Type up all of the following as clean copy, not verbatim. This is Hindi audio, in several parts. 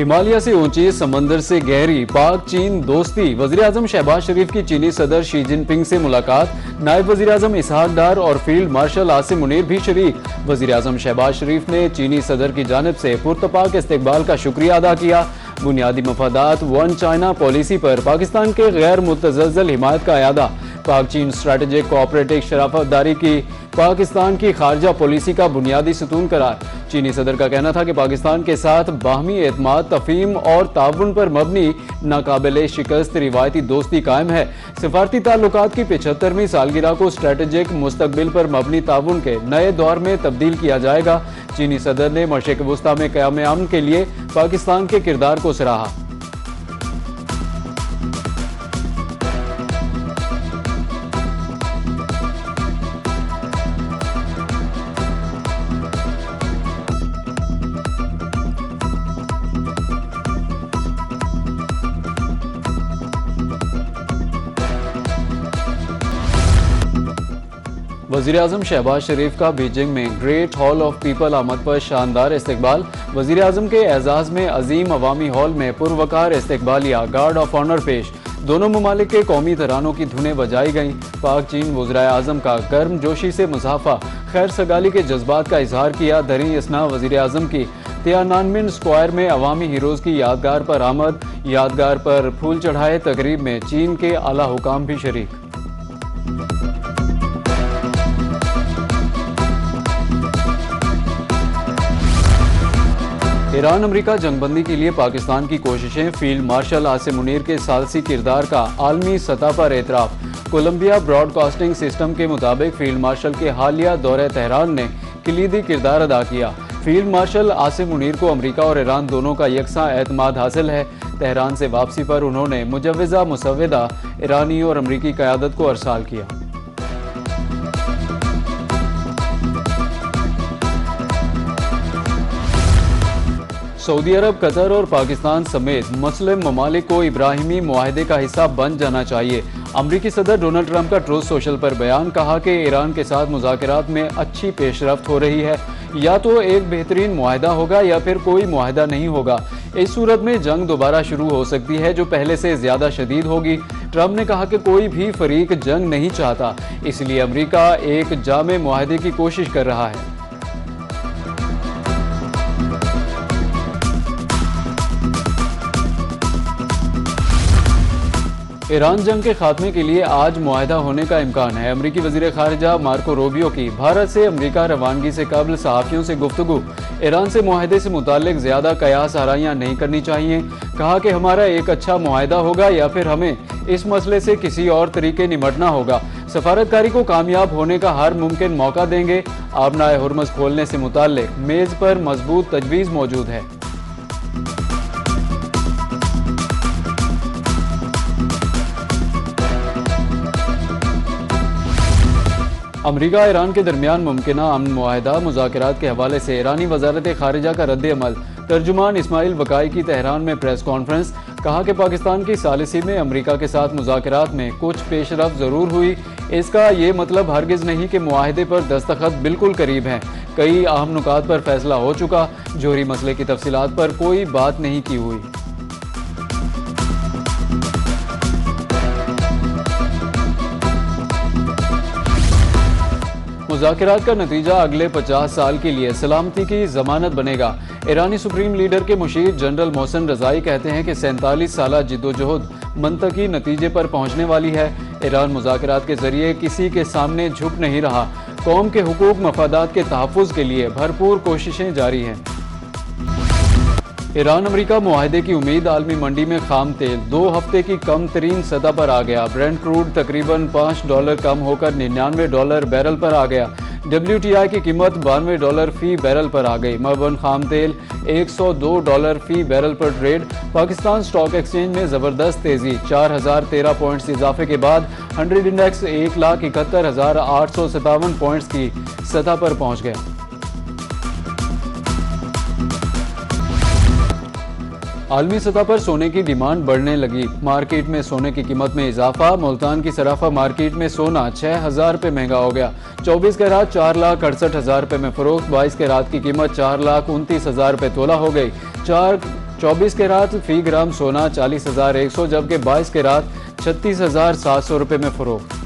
हिमालय से ऊंची, समंदर से गहरी, पाक चीन दोस्ती। वजीर-ए-आजम शहबाज शरीफ की चीनी सदर शी जिनपिंग से मुलाकात। नायब वजीर-ए-आजम इसहाक डार और फील्ड मार्शल आसिम मुनीर भी शरीक। वजीर-ए-आजम शहबाज शरीफ ने चीनी सदर की जानिब से पुरतपाक इस्तकबाल का शुक्रिया अदा किया। बुनियादी मफादात वन चाइना पॉलिसी पर पाकिस्तान के गैर मुतज़लज़ल हिमायत का अयादा। पाक चीन स्ट्रेटेजिक कोऑपरेटिव शराफतदारी की पाकिस्तान की खारजा पॉलिसी का बुनियादी सतून करार। चीनी सदर का कहना था कि पाकिस्तान के साथ बाहमी एतमाद, तफहीम और ताउन पर मबनी नाकाबिले शिकस्त रिवायती दोस्ती कायम है। सिफारती ताल्लुकात की 75वीं सालगिरह को स्ट्रेटेजिक मुस्तकबिल पर मबनी ताउन के नए दौर में तब्दील किया जाएगा। चीनी सदर ने मशरिक़ वुस्ता में क़याम अमन के लिए पाकिस्तान के किरदार को सराहा। वज़ीर-ए-आज़म शहबाज शरीफ का बीजिंग में ग्रेट हॉल ऑफ पीपल आमद पर शानदार इस्तकबाल। वज़ीर-ए-आज़म के एजाज़ में अजीम अवामी हॉल में पुरवकार इस्तकबालिया, गार्ड ऑफ ऑनर पेश। दोनों ममालिक के कौमी तरानों की धुनें बजाई गईं। पाक चीन वज़ीर-ए-आज़म का गर्म जोशी से मुसाफा, खैर सगाली के जज्बात का इजहार किया। दरी इसना वज़ीर-ए-आज़म की तियानानमेन स्क्वायर में अवामी हीरोज़ की यादगार पर आमद, यादगार पर फूल चढ़ाए। तकरीब में चीन के आला हुकाम भी शरीक। ईरान अमरीका जंगबंदी के लिए पाकिस्तान की कोशिशें। फील्ड मार्शल आसिम मुनीर के सालसी किरदार का आलमी सतह पर एतराफ़। कोलंबिया ब्रॉडकास्टिंग सिस्टम के मुताबिक फील्ड मार्शल के हालिया दौरे तेहरान ने कलीदी किरदार अदा किया। फील्ड मार्शल आसिम मुनीर को अमरीका और ईरान दोनों का यकसा एतमाद हासिल है। तेहरान से वापसी पर उन्होंने मुजव्वज़ा मुसव्वदा ईरानी और अमरीकी क़यादत को अरसाल किया। सऊदी अरब, कतर और पाकिस्तान समेत मुस्लिम ममालिक को इब्राहिमी मुआहदे का हिस्सा बन जाना चाहिए। अमरीकी सदर डोनाल्ड ट्रंप का ट्रूथ सोशल पर बयान। कहा कि ईरान के साथ मुज़ाकरात में अच्छी पेशरफ्त हो रही है। या तो एक बेहतरीन मुआहदा होगा या फिर कोई मुआहदा नहीं होगा। इस सूरत में जंग दोबारा शुरू हो सकती है जो पहले से ज़्यादा शदीद होगी। ट्रंप ने कहा कि कोई भी फरीक जंग नहीं चाहता, इसलिए अमरीका एक जामे मुआहदे की कोशिश कर रहा है। ईरान जंग के खात्मे के लिए आज मुआहदा होने का इम्कान है। अमरीकी वज़ीर ख़ारिजा मार्को रूबियो की भारत से अमरीका रवानगी से कबल सहाफ़ियों से गुफ्तगू। ईरान से मुआहदे से मुताल्लिक ज़्यादा कयास आराइयाँ नहीं करनी चाहिए। कहा कि हमारा एक अच्छा मुआहदा होगा या फिर हमें इस मसले से किसी और तरीके निमटना होगा। सफारतकारी को कामयाब होने का हर मुमकिन मौका देंगे। आबनाए हुर्मुज़ खोलने से मुताल्लिक मेज़ पर मजबूत तजवीज़ मौजूद है। अमरीका ईरान के दरमियान मुमकिना अमन मुआहदा मुज़ाकरात के हवाले से ईरानी वज़ारत ख़ारिजा का रद्द अमल। तर्जुमान इस्माइल बकाई की तेहरान में प्रेस कॉन्फ्रेंस। कहा कि पाकिस्तान की सालिसी में अमरीका के साथ मुज़ाकरात में कुछ पेशरफ्त ज़रूर हुई। इसका ये मतलब हरगिज़ नहीं कि मुआहदे पर दस्तखत बिल्कुल करीब हैं। कई अहम नुकात पर फैसला हो चुका। जोहरी मसले की तफसीलात पर कोई बात नहीं की हुई। मुज़ाकरात का नतीजा अगले 50 साल के लिए सलामती की जमानत बनेगा। ईरानी सुप्रीम लीडर के मुशीर जनरल मोहसिन रज़ाई कहते हैं कि 47 साल जिद्दोजहद मंतकी नतीजे पर पहुंचने वाली है। ईरान मुज़ाकरात के जरिए किसी के सामने झुक नहीं रहा। कौम के हुकूक मफादात के तहफ़्फ़ुज़ के लिए भरपूर कोशिशें जारी हैं। ईरान अमरीका मुआहदे की उम्मीद। आलमी मंडी में खाम तेल 2 हफ्ते की कम तरीन सतह पर आ गया। ब्रेंट क्रूड तकरीबन $5 कम होकर $99 बैरल पर आ गया। WTI की कीमत $92 फी बैरल पर आ गई। मबन खाम तेल $102 फी बैरल पर ट्रेड। पाकिस्तान स्टॉक एक्सचेंज में ज़बरदस्त तेज़ी। 4013 पॉइंट्स इजाफे के बाद 100 इंडेक्स 1,71,857 पॉइंट्स की सतह पर पहुँच गया। आलमी सतह पर सोने की डिमांड बढ़ने लगी। मार्केट में सोने की कीमत में इजाफा। मुल्तान की सराफा मार्केट में सोना 6,000 रुपये महंगा हो गया। 24 कैरात 4,68,000 रुपये में फरोख्त। 22 कैरात की कीमत 4,29,000 रुपये तोला हो गई। 4 24 कैरात फी ग्राम सोना 40,100 जबकि 22 कैरात 36,700 रुपये में फरोख्त।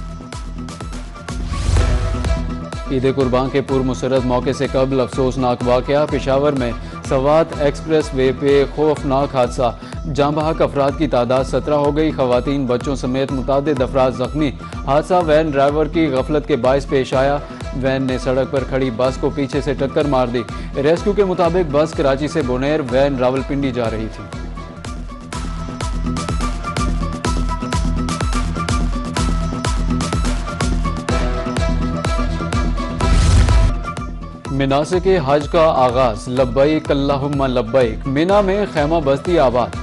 ईद कुर्बान के पूर्व मुसर्रत मौके से कबल अफसोसनाक वाकया। पेशावर में सवात एक्सप्रेस वे पे खौफनाक हादसा, जाँ बहक अफराद की तादाद 17 हो गई। खवातीन बच्चों समेत मुतादिद अफराद जख्मी। हादसा वैन ड्राइवर की गफलत के बायस पेश आया। वैन ने सड़क पर खड़ी बस को पीछे से टक्कर मार दी। रेस्क्यू के मुताबिक बस कराची से बुनेर, वैन रावलपिंडी जा रही थी। मिनासिक हज का आगाज, लब्बैक अल्लाहुम्मा लब्बैक। मिना में खैमा बस्ती आबाद।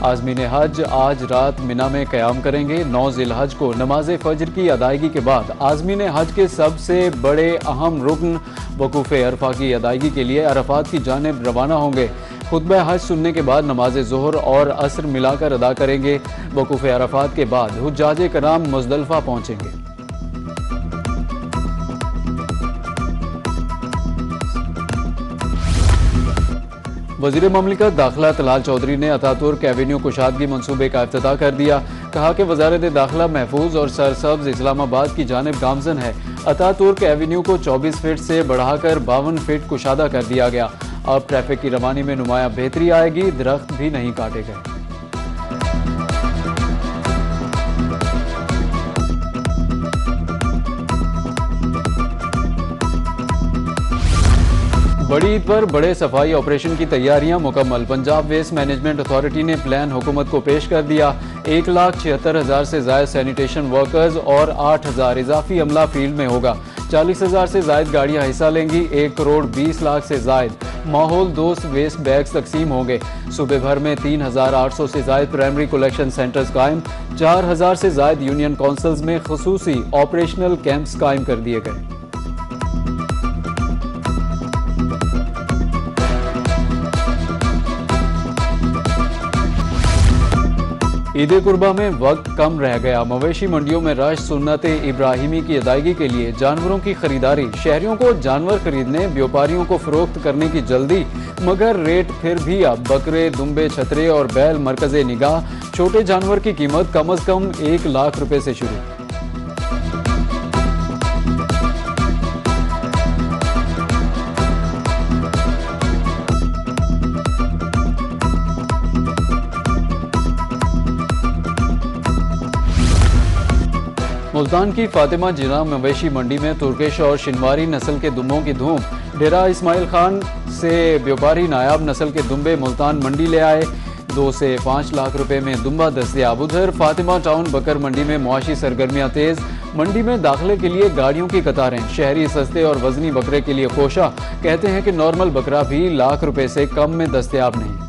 आज़मीन हज आज रात मिना में क़याम करेंगे। 9 ज़िलहज को नमाज फजर की अदायगी के बाद आज़मीन हज के सबसे बड़े अहम रुकन वकूफ़ अरफा की अदायगी के लिए अरफात की जानिब रवाना होंगे। खुतबा हज सुनने के बाद नमाज ज़ोहर और असर मिलाकर अदा करेंगे। वकूफ़ अरफात के बाद हुज्जाज कराम मुज़दलिफ़ा पहुँचेंगे। वज़ीर ममलिकत दाखिला तलाल चौधरी ने अतातुर्क एवेन्यू कुशादगी मनसूबे का इफ्तिताह कर दिया। कहा कि वज़ारत दाखिला महफूज और सरसब्ज इस्लामाबाद की जानिब गामजन है। अतातुर्क एवेन्यू को 24 फीट से बढ़ाकर 52 फीट कुशादा कर दिया गया। अब ट्रैफिक की रवानी में नुमाया बेहतरी आएगी। दरख्त भी नहीं काटे गए। बड़ी ईद पर बड़े सफाई ऑपरेशन की तैयारियां मुकम्मल। पंजाब वेस्ट मैनेजमेंट अथॉरिटी ने प्लान हुकूमत को पेश कर दिया। 1,76,000 से ज्यादा सैनिटेशन वर्कर्स और 8,000 इजाफी अमला फील्ड में होगा। 40,000 से ज्यादा गाड़ियां हिस्सा लेंगी। 1 करोड़ 20 लाख से ज्यादा माहौल दोस्त वेस्ट बैग्स तकसीम होंगे। सूबे भर में 3,800 से ज्यादा प्राइमरी कलेक्शन सेंटर्स कायम। 4,000 से ज्यादा यूनियन काउंसिल्स में खुसूसी ऑपरेशनल कैंप्स कायम कर दिए गए। ईद कुर्बा में वक्त कम रह गया। मवेशी मंडियों में रश सुन्नत इब्राहिमी की अदायगी के लिए जानवरों की खरीदारी। शहरियों को जानवर खरीदने, व्यापारियों को फरोख्त करने की जल्दी, मगर रेट फिर भी अब बकरे, दुम्बे, छतरे और बैल मरकज़े निगाह। छोटे जानवर की कीमत कम अज कम 1 लाख रुपए से शुरू। मुल्तान की फातिमा जिना मवेशी मंडी में तुर्किश और शिनवारी नस्ल के दुम्बों की धूम। डेरा इस्माइल खान से व्यापारी नायाब नस्ल के दुम्बे मुल्तान मंडी ले आए। 2 से 5 लाख रुपए में दुम्बा दस्तयाब। उधर फातिमा टाउन बकर मंडी में मुआशी सरगर्मियां तेज। मंडी में दाखिले के लिए गाड़ियों की कतारें। शहरी सस्ते और वजनी बकरे के लिए कोशा। कहते हैं कि नॉर्मल बकरा भी लाख रुपए से कम में दस्तयाब नहीं।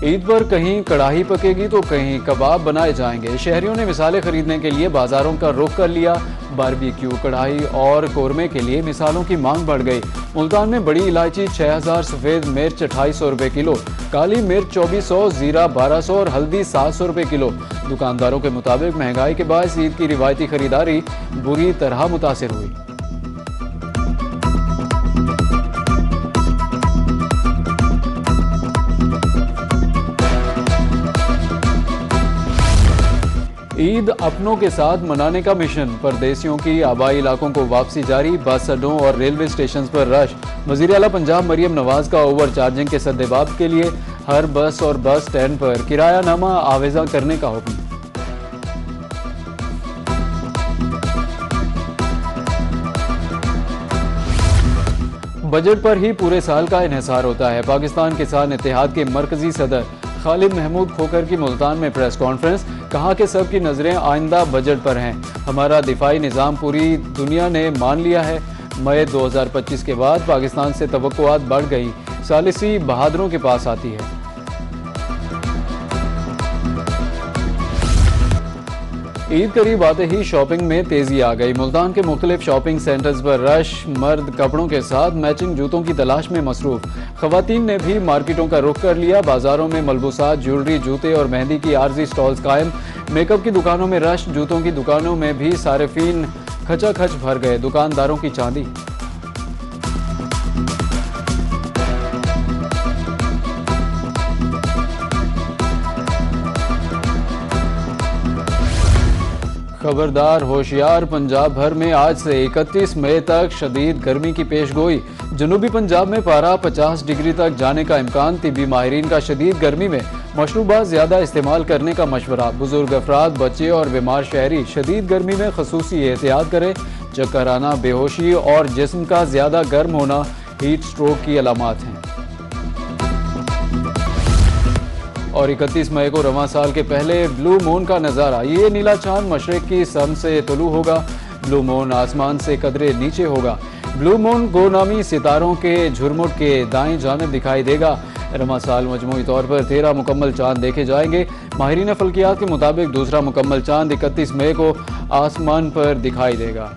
ईद पर कहीं कड़ाही पकेगी तो कहीं कबाब बनाए जाएंगे। शहरियों ने मिसालें खरीदने के लिए बाजारों का रुख कर लिया। बारबेक्यू, कढ़ाई और कोरमे के लिए मिसालों की मांग बढ़ गई। मुल्तान में बड़ी इलायची 6,000, सफ़ेद मिर्च 2,800 रुपये किलो, काली मिर्च 2,400, जीरा 1,200 और हल्दी 700 रुपये किलो। दुकानदारों के मुताबिक महंगाई के बायस ईद की रिवायती खरीदारी बुरी तरह मुतासिर हुई। ईद अपनों के साथ मनाने का मिशन। परदेसियों की आबाई इलाकों को वापसी जारी। बस अड्डों और रेलवे स्टेशन पर रश। वज़ीर आला पंजाब मरियम नवाज का ओवर चार्जिंग के सद्देबाब के लिए हर बस और बस स्टैंड पर किरायानामा आवेजा करने का हुक्म। बजट पर ही पूरे साल का इन्हिसार होता है। पाकिस्तान किसान इत्तेहाद के मरकजी सदर खालिद महमूद खोखर की मुल्तान में प्रेस कॉन्फ्रेंस। कहा कि सबकी नजरें आइंदा बजट पर हैं। हमारा दिफाई निज़ाम पूरी दुनिया ने मान लिया है। मई 2025 के बाद पाकिस्तान से तवक्कुआत बढ़ गई। सालिसी बहादुरों के पास आती है। ईद करीब आते ही शॉपिंग में तेजी आ गई। मुल्तान के मुख्तलिफ शॉपिंग सेंटर्स पर रश। मर्द कपड़ों के साथ मैचिंग जूतों की तलाश में मसरूफ। खवातीन ने भी मार्केटों का रुख कर लिया। बाजारों में मलबूसात, ज्वेलरी, जूते और मेहंदी की आर्जी स्टॉल्स कायम। मेकअप की दुकानों में रश, जूतों की दुकानों में भी सारिफीन खचाखच भर गए, दुकानदारों की चांदी। खबरदार होशियार, पंजाब भर में आज से 31 मई तक शदीद गर्मी की पेशगोई। जनूबी पंजाब में पारा 50 डिग्री तक जाने का इम्कान। तिब्बी माहिरीन का शदीद गर्मी में मशरूबात ज़्यादा इस्तेमाल करने का मशवरा। बुजुर्ग अफराद, बच्चे और बीमार शहरी शदीद गर्मी में खसूसी एहतियात करें। चक्कर आना, बेहोशी और जिस्म का ज़्यादा गर्म होना हीट स्ट्रोक की अलामात हैं। और 31 मई को रवां साल के पहले ब्लू मून का नज़ारा। ये नीला चांद मशरिक की सम से तुलू होगा। ब्लू मून आसमान से कदरे नीचे होगा। ब्लू मून गोनामी सितारों के झुरमुट के दाएं जानिब दिखाई देगा। रवां साल मजमूई तौर पर 13 मुकम्मल चांद देखे जाएंगे। माहिरीन फल्कियात के मुताबिक दूसरा मुकम्मल चांद 31 मई को आसमान पर दिखाई देगा।